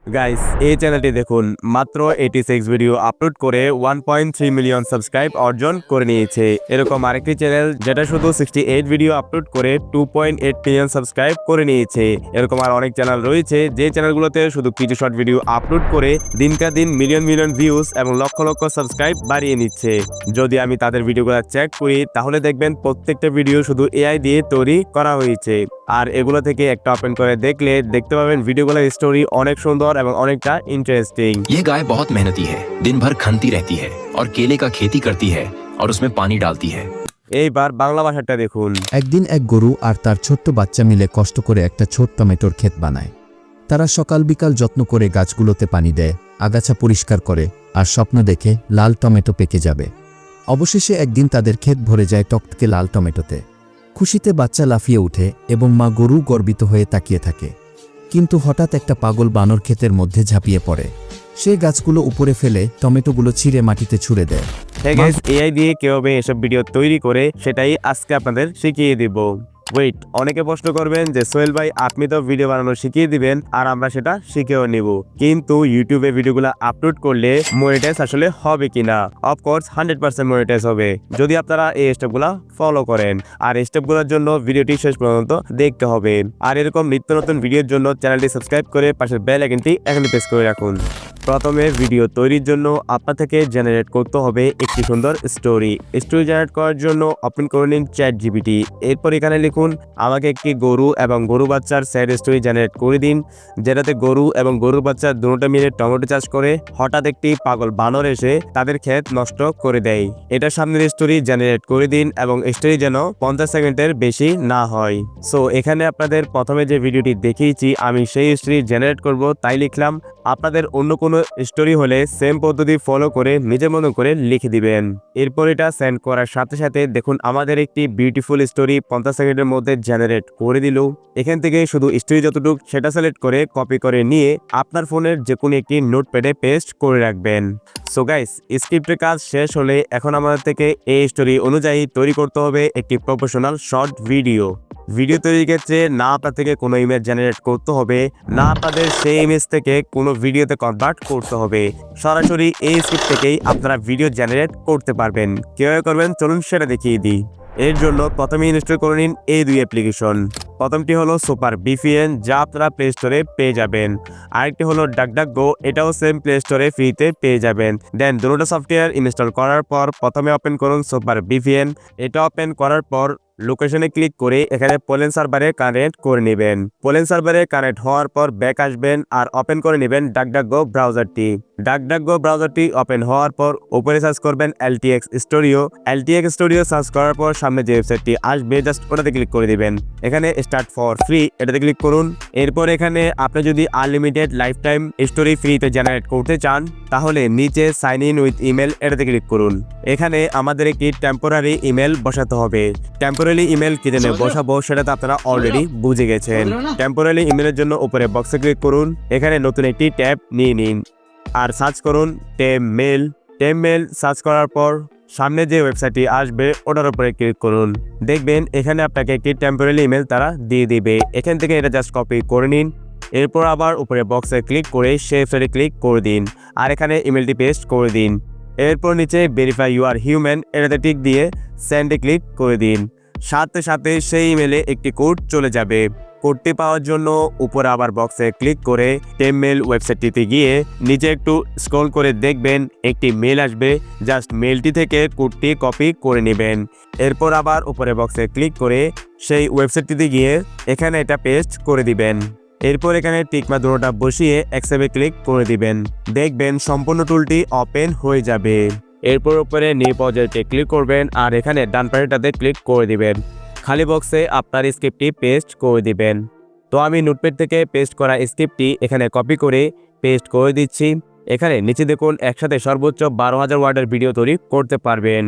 Guys এই চ্যানেলটি দেখুন মাত্র 86 ভিডিও আপলোড করে 1.3 মিলিয়ন সাবস্ক্রাইব অর্জন করে নিয়েছে। এরকম আরেকটি চ্যানেল যেটা শুধু 68 ভিডিও আপলোড করে 2.8 মিলিয়ন সাবস্ক্রাইব করে নিয়েছে। এরকম আর অনেক চ্যানেল রয়েছে যে চ্যানেলগুলোতে শুধু কিছু শর্ট ভিডিও আপলোড করে দিনকা দিন মিলিয়ন মিলিয়ন ভিউজ এবং লক্ষ লক্ষ সাবস্ক্রাইব বাড়িয়ে নিচ্ছে। যদি আমি তাদের ভিডিওগুলো চেক করি তাহলে দেখবেন প্রত্যেকটা ভিডিও শুধু এআই দিয়ে তৈরি করা হয়েছে। আর এগুলো থেকে একটা ওপেন করে দেখলে দেখতে পাবেন ভিডিওগুলোর স্টোরি অনেক সুন্দর এবং অনেকটা ইন্টারেস্টিং। ये गाय बहुत मेहनती है, दिन भर खनती रहती है और केले का खेती करती है और उसमें पानी डालती है। এইবার বাংলা ভাষাটা দেখুন। একদিন এক গরু আর তার ছোট্ট বাচ্চা মিলে কষ্ট করে একটা ছোট টমেটোর ক্ষেত বানায়। তারা সকাল বিকাল যত্ন করে গাছগুলোতে পানি দেয়, আগাছা পরিষ্কার করে, আর স্বপ্ন দেখে লাল টমেটো পেকে যাবে। অবশেষে একদিন তাদের ক্ষেত ভরে যায় টকটকে লাল টমেটোতে। খুশিতে বাচ্চা লাফিয়ে ওঠে এবং মা গরু গর্বিত হয়ে তাকিয়ে থাকে। কিন্তু হঠাৎ একটা পাগল বানর ক্ষেতের মধ্যে ঝাঁপিয়ে পড়ে। সে গাছগুলো উপরে ফেলে টমেটোগুলো ছিঁড়ে মাটিতে ছুঁড়ে দেয়। হ্যাঁ গাইস, এআই দিয়ে কিভাবে এসব ভিডিও তৈরি করে সেটাই আজকে আপনাদের শিখিয়ে দিব। ওয়েট, অনেকে প্রশ্ন করবেন যে সোহেল ভাই আপনি তো ভিডিও বানানো শিখিয়ে দিবেন আর আমরা সেটা শিখেও নিব, কিন্তু ইউটিউবে ভিডিওগুলো আপলোড করলে মনিটাইজ আসলে হবে কিনা? অফকোর্স 100% মনিটাইজ হবে যদি আপনারা এই স্টেপগুলো ফলো করেন। আর এই স্টেপগুলোর জন্য ভিডিওটি শেষ পর্যন্ত দেখতে হবে। আর এরকম নিত্য নতুন ভিডিওর জন্য চ্যানেলটি সাবস্ক্রাইব করে পাশের বেল আইকনটি এখানে প্রেস করে রাখুন। প্রথমে ভিডিও তৈরির জন্য আপনার থেকে জেনারেট করতে হবে একটি সুন্দর স্টোরি জেনারেট করার জন্য ওপেন করে নিন ChatGPT। এরপর এখানে লিখুন আমাকে একটি গরু এবং গরু বাচ্চার স্যাড স্টোরি জেনারেট করে দিন, যেটাতে গরু এবং গরুর বাচ্চা দুটো মিলে টমেটো চাষ করে হঠাৎ একটি পাগল বানর এসে তাদের ক্ষেত নষ্ট করে দেয়। এটা সামনের স্টোরি জেনারেট করে দিন এবং স্টোরি যেন 50 সেকেন্ডের বেশি না হয়। সো এখানে আপনাদের প্রথমে যে ভিডিওটি দেখিয়েছি আমি সেই স্টোরি জেনারেট করব, তাই লিখলাম। আপনাদের অন্য কোনো স্টোরি হলে সেম পদ্ধতি ফলো করে নিজের মতো করে লিখে দিবেন। এরপর এটা সেন্ড করার সাথে সাথে দেখুন আমাদের একটি বিউটিফুল স্টোরি 50 সেকেন্ডের মধ্যে জেনারেট করে দিল। এখান থেকে শুধু স্টোরি যতটুকু সেটা সিলেক্ট করে কপি করে নিয়ে আপনার ফোনের যে কোনো একটি নোটপ্যাডে পেস্ট করে রাখবেন। সো গাইস, স্ক্রিপ্টের কাজ শেষ হলে এখন আমাদের থেকে এই স্টোরি অনুযায়ী তৈরি করতে হবে একটি প্রফেশনাল শর্ট ভিডিও তৈরির ক্ষেত্রে না আপনার থেকে কোনো ইমেজ জেনারেট করতে হবে, না আপনাদের সেই ইমেজ থেকে কোনো ভিডিওতে কনভার্ট করতে হবে। সরাসরি এই স্ক্রিপ্ট থেকেই আপনারা ভিডিও জেনারেট করতে পারবেন। কিভাবে করবেন চলুন সেটা দেখিয়ে দিই। এর জন্য প্রথমে ইনস্টল করে নিন এই দুই অ্যাপ্লিকেশন। প্রথমটি হলো সুপার VPN, যা আপনারা প্লে স্টোরে পেয়ে যাবেন। আরেকটি হলো ডাকডাকগো, এটাও সেম প্লে স্টোরে ফ্রিতে পেয়ে যাবেন। দেন দুটো সফটওয়্যার ইনস্টল করার পর প্রথমে ওপেন করুন সুপার VPN। এটা ওপেন করার পর লোকেশনে ক্লিক করে এখানে পোল্যান্ড সার্ভারে কানেক্ট করে নেবেন। পোল্যান্ড সার্ভারে কানেক্ট হওয়ার পর ব্যাক আসবেন আর ওপেন করে নেবেন ডাকডাকগো ব্রাউজারটি। ডাকডাকগো ব্রাউজারটি ওপেন হওয়ার পর উপরে সার্চ করবেন LTX studio. LTX studio search করার পর সামনে যে ওয়েবসাইটটি আসবে জাস্ট ওটাতে ক্লিক করে দিবেন। এখানে স্টার্ট ফর ফ্রি এটাতে ক্লিক করুন। এরপর এখানে আপনি যদি আনলিমিটেড লাইফ টাইম স্টোরি ফ্রিতে জেনারেট করতে চান তাহলে নিচে সাইন ইন উইথ ইমেল এটাতে ক্লিক করুন। এখানে আমাদের একটি টেম্পোরারি ইমেল বসাতে হবে। টেম্পোরারি ইমেল কি জন্য বসাবো সেটা তো আপনারা অলরেডি বুঝে গেছেন। টেম্পোরারি ইমেলের জন্য উপরে বক্সে ক্লিক করুন। এখানে নতুন একটি ট্যাব নিয়ে নিন আর সার্চ করুন টেম মেল। সার্চ করার পর সামনে যে ওয়েবসাইটটি আসবে ওটার উপরে ক্লিক করুন। দেখবেন এখানে আপনাকে একটি টেম্পোরারি ইমেল তারা দিয়ে দিবে। এখান থেকে এটা জাস্ট কপি করে নিন। এরপর আবার উপরে বক্সে ক্লিক করে সেই ওয়েবসাইটে ক্লিক করে দিন আর এখানে ইমেলটি পেস্ট করে দিন। এরপর নিচে ভেরিফাই ইউ আর হিউম্যান এটাতে টিক দিয়ে সেন্ডে ক্লিক করে দিন। সাথে সাথে সেই ইমেলে একটি কোড চলে যাবে। কোডটি পাওয়ার জন্য উপরে আবার বক্সে ক্লিক করে টেমমেল ওয়েবসাইটটিতে গিয়ে নিচে একটু স্ক্রল করে দেখবেন একটি মেল আসবে। জাস্ট মেলটি থেকে কোডটি কপি করে নেবেন। এরপর আবার উপরে বক্সে ক্লিক করে সেই ওয়েবসাইটটিতে গিয়ে এখানে এটা পেস্ট করে দিবেন। এরপর এখানে টিকমা দুটোটা বসিয়ে অ্যাকসেপ্টে ক্লিক করে দিবেন। দেখবেন সম্পূর্ণ টুলটি ওপেন হয়ে যাবে। এরপর উপরে নিউ প্রজেক্টে ক্লিক করবেন আর এখানে ডান পাশেটাতে ক্লিক করে দিবেন। খালি বক্সে আপনার স্ক্রিপ্টটি পেস্ট করে দিবেন। তো আমি নোটপ্যাড থেকে পেস্ট করা স্ক্রিপ্টটি এখানে কপি করে পেস্ট করে দিচ্ছি। এখানে নিচে দেখুন একসাথে সর্বোচ্চ 12,000 ওয়ার্ডের ভিডিও তৈরি করতে পারবেন।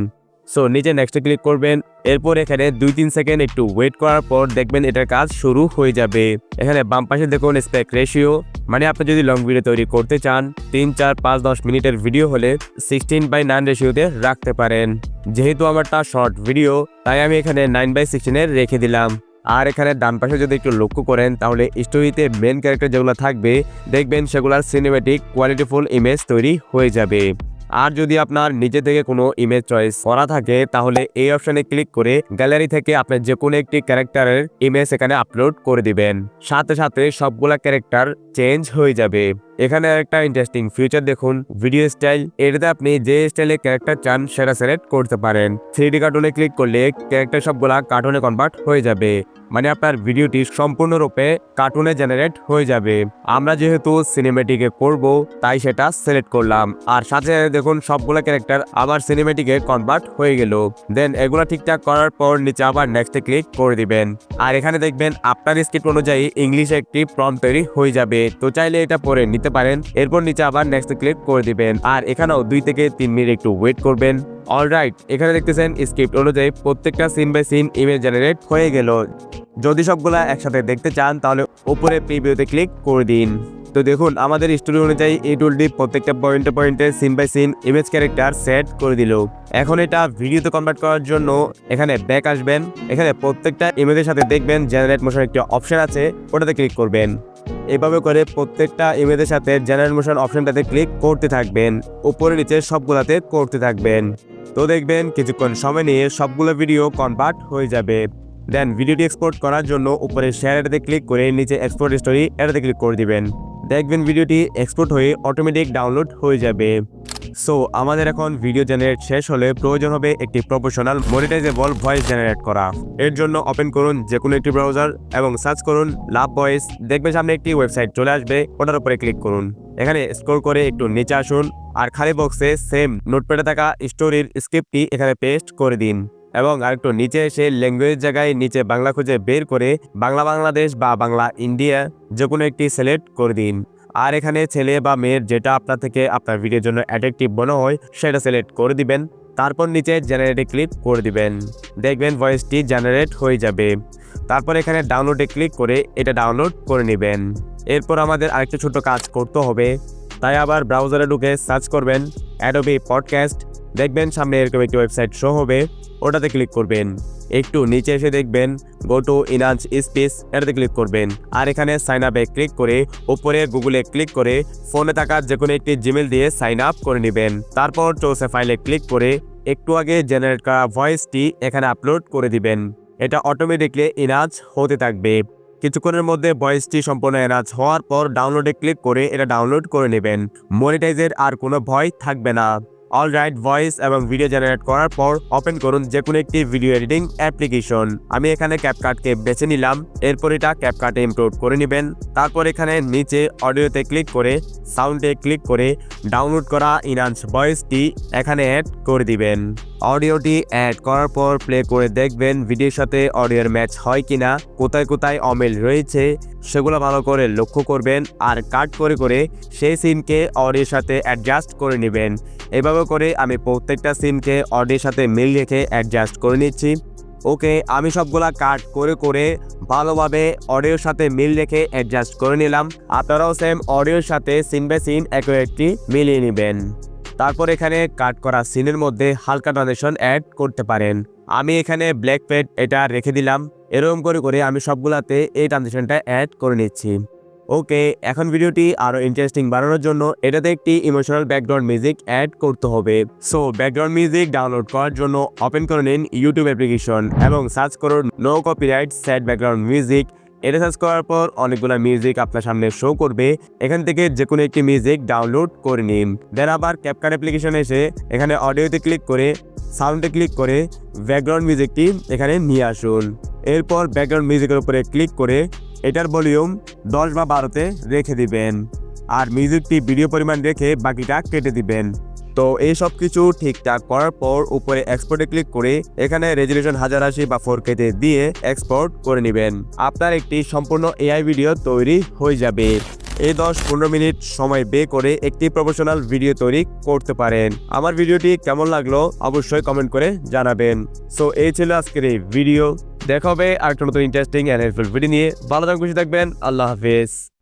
সো নিচে নেক্সটে ক্লিক করবেন। এরপর এখানে 2-3 সেকেন্ড একটু ওয়েট করার পর দেখবেন এটার কাজ শুরু হয়ে যাবে। এখানে বাম পাশে দেখুন স্পেক রেশিও, মানে আপনি যদি লং ভিডিও তৈরি করতে চান 3, 4, 5, 10 মিনিটের ভিডিও হলে 16:9 রেশিওতে রাখতে পারেন। যেহেতু আমারটা শর্ট ভিডিও তাই আমি এখানে 9:16 রেখে দিলাম। আর এখানে ডান পাশে যদি একটু লক্ষ্য করেন তাহলে স্টোরিতে মেন ক্যারেক্টার যেগুলো থাকবে দেখবেন সেগুলোর সিনেমেটিক কোয়ালিটিফুল ইমেজ তৈরি হয়ে যাবে। আর যদি আপনার নিজে থেকে কোনো ইমেজ চয়েস করা থাকে তাহলে এই অপশনে ক্লিক করে গ্যালারি থেকে আপনি যে কোনো একটি ক্যারেক্টারের ইমেজ এখানে আপলোড করে দিবেন, সাথে সাথে সবগুলা ক্যারেক্টার চেঞ্জ হয়ে যাবে। এখানে একটা ইন্টারেস্টিং ফিচার দেখুন, ভিডিও স্টাইল। এটাতে আপনি যে স্টাইলে ক্যারেক্টার চান সেটা সিলেক্ট করতে পারেন। 3D কার্টুনে ক্লিক করলে ক্যারেক্টার সবগুলা কার্টুনে কনভার্ট হয়ে যাবে, মানে আপনার ভিডিওটি সম্পূর্ণরূপে কার্টুনে জেনারেট হয়ে যাবে। আমরা যেহেতু সিনেমেটিকে করব তাই সেটা সিলেক্ট করলাম, আর সাথে দেখুন সবগুলা ক্যারেক্টার আবার সিনেমেটিকে কনভার্ট হয়ে গেল। দেন এগুলা ঠিকঠাক করার পর নিচে আবার নেক্সটে ক্লিক করে দিবেন। আর এখানে দেখবেন আপনার স্ক্রিপ্ট অনুযায়ী ইংলিশে একটি প্রম্পট তৈরি হয়ে যাবে, তো চাইলে এটা পড়ে নিতে পারেন। এরপর নিচে আবার নেক্সটে ক্লিক করে দিবেন, আর এখানেও 2 থেকে 3 মিনিট একটু ওয়েট করবেন। অলরাইট, এখানে দেখতেছেন স্ক্রিপ্ট অনুযায়ী প্রত্যেকটা scene by scene image generate হয়ে গেল। যদি সবগুলা একসাথে দেখতে চান তাহলে উপরে প্রিভিউতে ক্লিক করে দিন। তো দেখুন আমাদের স্টোরি অনুযায়ী এই টুলটি প্রত্যেকটা পয়েন্টে scene by scene image character set করে দিল। এখন এটা ভিডিওতে কনভার্ট করার জন্য এখানে ব্যাক আসবেন। এখানে প্রত্যেকটা ইমেজের সাথে দেখবেন জেনারেট মোশন একটি অপশন আছে, ওটাতে ক্লিক করবেন। এভাবে করে প্রত্যেকটা ইমেজের সাথে জেনারেট মোশন অপশনটাতে ক্লিক করতে থাকবেন, উপরে নিচে সবগুলাতে করতে থাকবেন। তো দেখবেন কিছুক্ষণ সময় নিয়ে সবগুলো ভিডিও কনভার্ট হয়ে যাবে। দেন ভিডিওটি এক্সপোর্ট করার জন্য উপরে শেয়ার এটাতে ক্লিক করে নিচে এক্সপোর্ট স্টোরি এটাতে ক্লিক করে দিবেন। দেখবেন ভিডিওটি এক্সপোর্ট হয়ে অটোমেটিক ডাউনলোড হয়ে যাবে। সো আমাদের এখন ভিডিও জেনারেট শেষ হলে প্রয়োজন হবে একটি প্রফেশনাল মনিটাইজেবল ভয়েস জেনারেট করা। এর জন্য ওপেন করুন যে কোনো একটি ব্রাউজার এবং সার্চ করুন লাভ ভয়েস। দেখবেন সামনে একটি ওয়েবসাইট চলে আসবে, ওটার উপরে ক্লিক করুন। এখানে স্ক্রল করে একটু নিচে আসুন, আর খালি বক্সে সেম নোটপ্যাডে থাকা স্টোরির স্ক্রিপ্টটি এখানে পেস্ট করে দিন এবং আরেকটু নিচে এসে ল্যাঙ্গুয়েজ জায়গায় নিচে বাংলা খুঁজে বের করে বাংলা বাংলাদেশ বা বাংলা ইন্ডিয়া যে কোনো একটি সিলেক্ট করে দিন। আর এখানে ছেলে বা মেয়ের যেটা আপনার থেকে আপনার ভিডিওর জন্য অ্যাট্রাকটিভ মনে হয় সেটা সিলেক্ট করে দিবেন। তারপর নিচে জেনারেটে ক্লিক করে দিবেন, দেখবেন ভয়েসটি জেনারেট হয়ে যাবে। তারপর এখানে ডাউনলোডে ক্লিক করে এটা ডাউনলোড করে নেবেন। এরপর আমাদের আরেকটা ছোট কাজ করতে হবে, তাই আবার ব্রাউজারে ঢুকে সার্চ করবেন অ্যাডোবি পডকাস্ট। দেখবেন সামনে এরকম একটি ওয়েবসাইট শো হবে, ওটাতে ক্লিক করবেন। একটু নিচে এসে দেখবেন গো টু ইনহান্স স্পেস, এটাতে ক্লিক করবেন। আর এখানে সাইন আপে ক্লিক করে উপরে গুগলে ক্লিক করে ফোনে থাকা যে কোনো একটি জিমেল দিয়ে সাইন আপ করে নেবেন। তারপর চৌসে ফাইলে ক্লিক করে একটু আগে জেনারেট করা ভয়েসটি এখানে আপলোড করে দিবেন। এটা অটোমেটিকলি ইনহান্স হতে থাকবে। কিছুক্ষণের মধ্যে ভয়েসটি সম্পূর্ণ এনহান্স হওয়ার পর ডাউনলোডে ক্লিক করে এটা ডাউনলোড করে নেবেন। মনিটাইজের আর কোনো ভয় থাকবে না। অলরাইট, ভয়েস এবং ভিডিও জেনারেট করার পর ওপেন করুন যে কোনো একটি ভিডিও এডিটিং অ্যাপ্লিকেশন। আমি এখানে ক্যাপকাটকে বেছে নিলাম। এরপর এটা ক্যাপকাটে ইম্পোর্ট করে নেবেন। তারপর এখানে নিচে অডিওতে ক্লিক করে সাউন্ডে ক্লিক করে ডাউনলোড করা ইনহান্স ভয়েসটি এখানে অ্যাড করে দিবেন। অডিওটি অ্যাড করার পর প্লে করে দেখবেন ভিডিওর সাথে অডিওর ম্যাচ হয় কিনা, কোথায় কোথায় অমিল রয়েছে সেগুলো ভালো করে লক্ষ্য করবেন, আর কাট করে করে সেই সিনকে অডিওর সাথে অ্যাডজাস্ট করে নেবেন। এভাবে করে আমি প্রত্যেকটা সিনকে অডিওর সাথে মিল রেখে অ্যাডজাস্ট করে নিচ্ছি। ওকে, আমি সবগুলা কাট করে করে ভালোভাবে অডিওর সাথে মিল রেখে অ্যাডজাস্ট করে নিলাম। আপনারাও সেম অডিওর সাথে সিন বাই সিন একটি মিলিয়ে নেবেন। তারপর এখানে কাট করা সিনের মধ্যে হালকা ট্রানজিশন অ্যাড করতে পারেন। আমি এখানে ব্ল্যাক পেড এটা রেখে দিলাম। এরকম করে করে আমি সবগুলাতে এই ট্রানজিশনটা অ্যাড করে নিচ্ছি। ওকে, এখন ভিডিওটি আরো ইন্টারেস্টিং বানানোর জন্য এটাতে একটি ইমোশনাল ব্যাকগ্রাউন্ড মিউজিক অ্যাড করতে হবে। সো ব্যাকগ্রাউন্ড মিউজিক ডাউনলোড করার জন্য ওপেন করে নিন ইউটিউব অ্যাপ্লিকেশন এবং সার্চ করুন no copyright set background music. এটা সার্চ করার পর অনেকগুলো মিউজিক আপনার সামনে শো করবে, এখান থেকে যে কোনো একটি মিউজিক ডাউনলোড করে নিন। দেন আবার ক্যাপকাট অ্যাপ্লিকেশন এসে এখানে অডিওতে ক্লিক করে সাউন্ডে ক্লিক করে ব্যাকগ্রাউন্ড মিউজিকটি এখানে নিয়ে আসুন। এরপর ব্যাকগ্রাউন্ড মিউজিকের উপরে ক্লিক করে এটার ভলিউম 10 বা 12তে রেখে দিবেন, আর মিউজিকটি ভিডিও পরিমাণ রেখে বাকিটা কেটে দিবেন। তো এই সব কিছু ঠিকঠাক করার পর উপরে এক্সপোর্টে ক্লিক করে এখানে রেজুলেশন 1080 বা 4K-তে দিয়ে এক্সপোর্ট করে নেবেন। আপনার একটি সম্পূর্ণ এআই ভিডিও তৈরি হয়ে যাবে। এই 10-15 মিনিট সময় বের করে একটি প্রফেশনাল ভিডিও তৈরি করতে পারেন। আমার ভিডিওটি কেমন লাগলো অবশ্যই কমেন্ট করে জানাবেন। সো এই ছিল আজকের এই ভিডিও। দেখা হবে আরেকটা নতুন ইন্টারেস্টিং এন্ড হেল্পফুল ভিডিও নিয়ে। ভালো থাকবেন, খুশি থাকবেন। আল্লাহ হাফেজ।